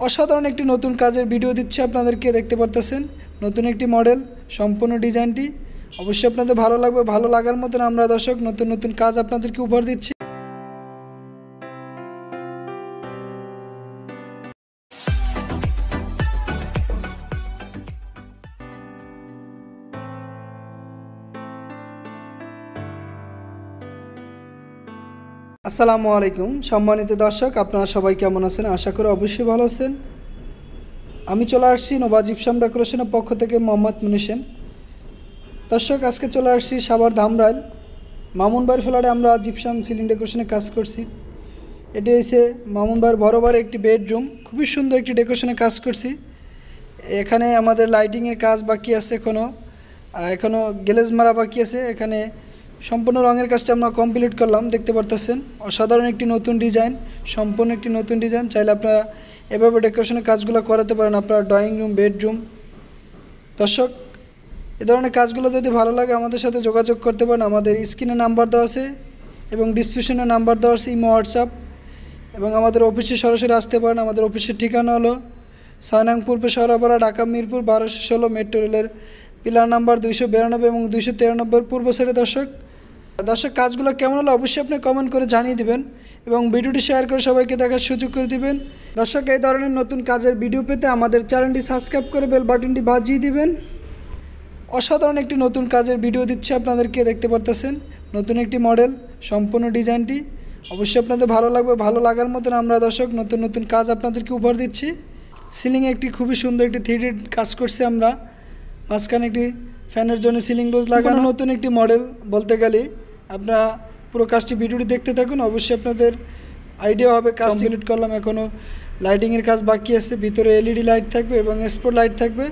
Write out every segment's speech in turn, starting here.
অসাধারণ একটি নতুন কাজের ভিডিও দিচ্ছি আপনাদেরকে, দেখতে পারতেছেন নতুন একটি মডেল, সম্পূর্ণ ডিজাইনটি অবশ্যই আপনাদের ভালো লাগবে। ভালো লাগার মতন আমরা দর্শক নতুন নতুন কাজ আপনাদেরকে উপহার দিচ্ছি। আসসালামু আলাইকুম সম্মানিত দর্শক, আপনারা সবাই কেমন আছেন? আশা করি অবশ্যই ভালো আছেন। আমি চলে আসছি নোভা জিপসাম ডেকোরেশনের পক্ষ থেকে, মোহাম্মদ মুনিসেন। দর্শক, আজকে চলে আসছি সাভার ধামরাইল মামুনবাড়ি ফ্ল্যাটে। আমরা জিপসাম সিলিং ডেকোরেশনের কাজ করছি। এটি হচ্ছে মামুনবাড়ির বড় একটি বেডরুম, খুবই সুন্দর একটি ডেকোরেশনের কাজ করছি। এখানে আমাদের লাইটিংয়ের কাজ বাকি আছে, এখনও গ্লেজ মারা বাকি আছে। এখানে সম্পূর্ণ রঙের কাজটা আমরা কমপ্লিট করলাম, দেখতে পারতেছেন। অসাধারণ একটি নতুন ডিজাইন, সম্পূর্ণ একটি নতুন ডিজাইন। চাইলে আপনারা এভাবে ডেকোরেশনের কাজগুলো করাতে পারেন আপনার ড্রয়িং রুম, বেডরুম। দর্শক, এ ধরনের কাজগুলো যদি ভালো লাগে আমাদের সাথে যোগাযোগ করতে পারেন। আমাদের স্ক্রিনে নাম্বার দেওয়া আছে এবং ডিসক্রিপশনে নাম্বার দেওয়া আছে, ইমো, হোয়াটসঅ্যাপ, এবং আমাদের অফিসে সরাসরি আসতে পারেন। আমাদের অফিসের ঠিকানা হলো 6 নং পূর্ব শহরাপাড়া, ঢাকা মিরপুর 1216 মেট্রো রেলের পিলার নাম্বার 292 এবং 293 পূর্ব সাইডে। দর্শক, কাজগুলো কেমন হলো অবশ্যই আপনি কমেন্ট করে জানিয়ে দিবেন এবং ভিডিওটি শেয়ার করে সবাইকে দেখার সুযোগ করে দিবেন। দর্শক, এই ধরনের নতুন কাজের ভিডিও পেতে আমাদের চ্যানেলটি সাবস্ক্রাইব করে বেল বাটনটি বাজিয়ে দিবেন। অসাধারণ একটি নতুন কাজের ভিডিও দিচ্ছি আপনাদেরকে, দেখতে পারতেছেন নতুন একটি মডেল, সম্পূর্ণ ডিজাইনটি অবশ্যই আপনাদের ভালো লাগবে। ভালো লাগার মতন আমরা দর্শক নতুন নতুন কাজ আপনাদেরকে উপহার দিচ্ছি। সিলিংয়ে একটি খুবই সুন্দর একটি 3D কাজ করছি আমরা, মাঝখানে একটি ফ্যানের জন্য সিলিং রোজ লাগানো। নতুন একটি মডেল বলতে গেলে আপনারা পুরো কাজটি ভিডিওটি দেখতে থাকুন, অবশ্যই আপনাদের আইডিয়া হবে। কাজ কমপ্লিট করলাম, এখনও লাইটিংয়ের কাজ বাকি আছে। ভিতরে LED লাইট থাকবে এবং স্পট লাইট থাকবে।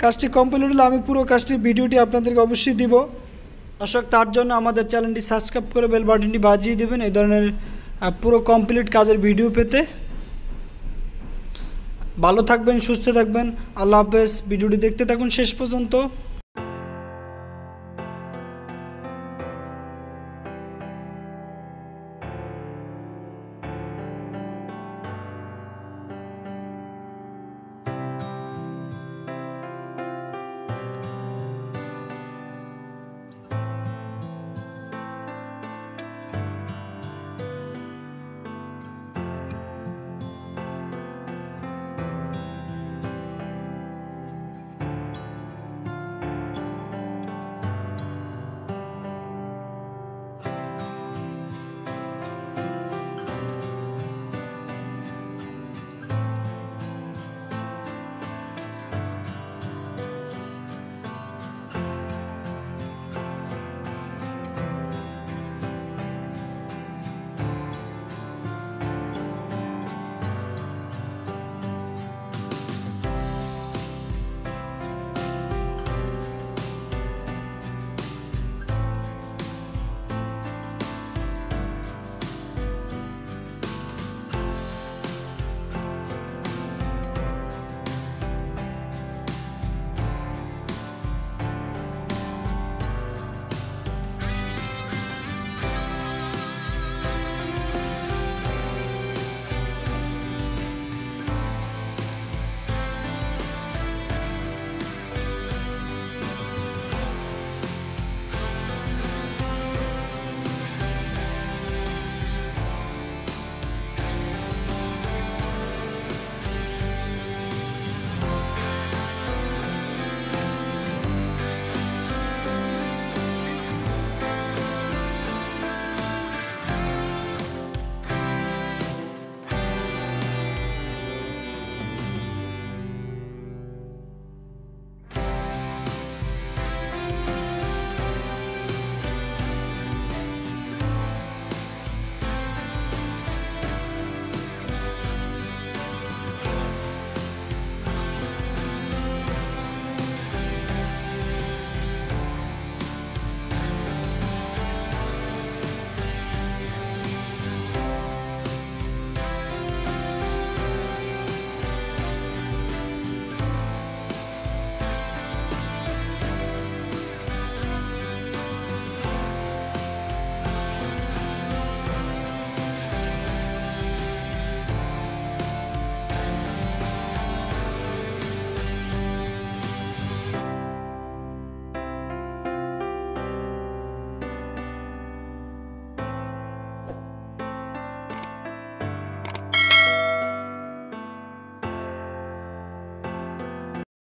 কাজটি কমপ্লিট হলে আমি পুরো কাজটির ভিডিওটি আপনাদেরকে অবশ্যই দিব। দর্শক, তার জন্য আমাদের চ্যানেলটি সাবস্ক্রাইব করে বেল বাটনটি বাজিয়ে দেবেন এই ধরনের পুরো কমপ্লিট কাজের ভিডিও পেতে। ভালো থাকবেন, সুস্থ থাকবেন, আল্লাহ হাফেজ। ভিডিওটি দেখতে থাকুন শেষ পর্যন্ত।